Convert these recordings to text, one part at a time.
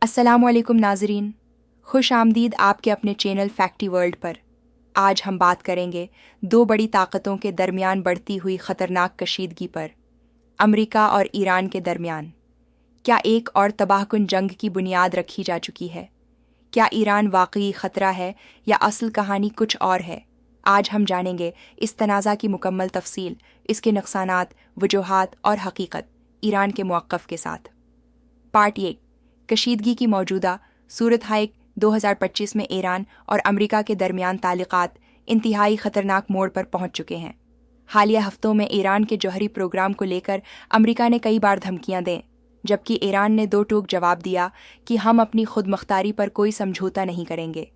अस्सलामु अलैकुम नाजरीन, खुश आमदीद आपके अपने चैनल फैक्टी वर्ल्ड पर। आज हम बात करेंगे दो बड़ी ताकतों के दरमियान बढ़ती हुई ख़तरनाक कशीदगी पर, अमेरिका और ईरान के दरमियान। क्या एक और तबाहकुन जंग की बुनियाद रखी जा चुकी है? क्या ईरान वाकई ख़तरा है या असल कहानी कुछ और है? आज हम जानेंगे इस तनाज़ा की मुकम्मल तफसील, इसके नुकसानात, वजूहात और हकीकत ईरान के मौक़िफ़ के साथ। पार्ट 1, कशीदगी की मौजूदा सूरत हाल 2025 में ईरान और अमेरिका के दरमियान ताल्लुकात इंतहाई ख़तरनाक मोड़ पर पहुंच चुके हैं। हालिया हफ्तों में ईरान के जौहरी प्रोग्राम को लेकर अमेरिका ने कई बार धमकियां दें, जबकि ईरान ने दो टूक जवाब दिया कि हम अपनी खुद मुख्तारी पर कोई समझौता नहीं करेंगे।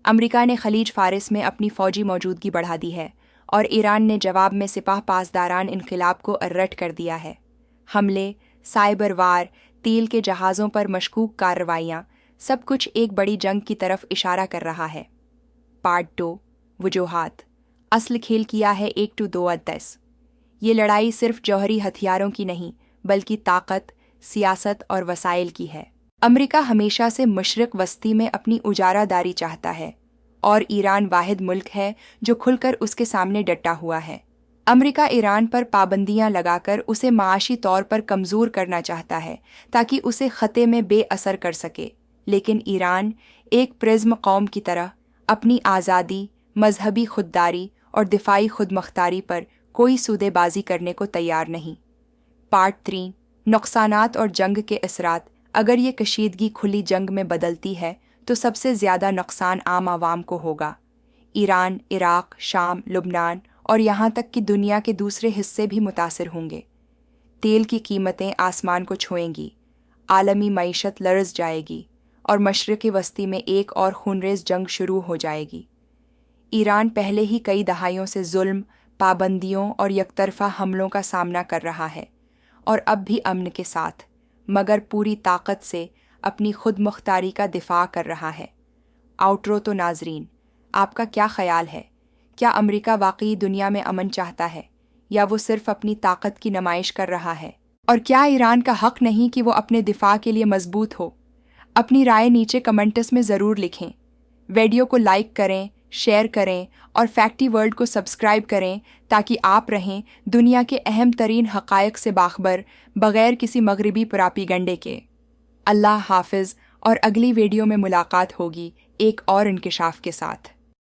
अमेरिका ने खलीज फारिस में अपनी फ़ौजी मौजूदगी बढ़ा दी है और ईरान ने जवाब में सिपाह पासदारान इनक़िलाब को अर्रट कर दिया है। हमले, साइबर वार, तेल के जहाज़ों पर मशकूक कार्रवाइयाँ, सब कुछ एक बड़ी जंग की तरफ इशारा कर रहा है। पार्ट 2, वजूहात। असल खेल किया है 1 to 2 10। ये लड़ाई सिर्फ जौहरी हथियारों की नहीं, बल्कि ताकत, सियासत और वसाइल की है। अमेरिका हमेशा से मशरिक़ वस्ती में अपनी उजारादारी चाहता है और ईरान वाहिद मुल्क है जो खुलकर उसके सामने डटा हुआ है। अमेरिका ईरान पर पाबंदियां लगाकर उसे माशी तौर पर कमज़ोर करना चाहता है ताकि उसे ख़ते में बेअसर कर सके, लेकिन ईरान एक प्रिज्म कौम की तरह अपनी आज़ादी, मजहबी खुददारी और दिफाई खुदमुख्तारी पर कोई सूदेबाजी करने को तैयार नहीं। पार्ट 3, नुकसानात और जंग के असरात। अगर ये कशीदगी खुली जंग में बदलती है तो सबसे ज़्यादा नुकसान आम आवाम को होगा। ईरान, इराक़, शाम, लुबनान और यहाँ तक कि दुनिया के दूसरे हिस्से भी मुतासिर होंगे। तेल की कीमतें आसमान को छुएंगी, आलमी मईशत लरज़ जाएगी और मशरिक़ी वस्ती में एक और खूनरेज़ जंग शुरू हो जाएगी। ईरान पहले ही कई दहाइयों से जुल्म, पाबंदियों और यकतरफ़ा हमलों का सामना कर रहा है और अब भी अमन के साथ, मगर पूरी ताकत से अपनी खुद मुख्तारी का दिफा कर रहा है। आउटरो तो नाजरीन, आपका क्या ख्याल है? क्या अमेरिका वाकई दुनिया में अमन चाहता है या वो सिर्फ अपनी ताकत की नुमाइश कर रहा है? और क्या ईरान का हक़ नहीं कि वो अपने दिफा के लिए मजबूत हो? अपनी राय नीचे कमेंट्स में ज़रूर लिखें। वीडियो को लाइक करें, शेयर करें और फैक्टी वर्ल्ड को सब्सक्राइब करें ताकि आप रहें दुनिया के अहम तरीन हक़ाइक़ से बाखबर, बग़ैर किसी मगरबी प्रोपेगेंडे के। अल्लाह हाफ़िज़ और अगली वीडियो में मुलाकात होगी एक और इंकिशाफ के साथ।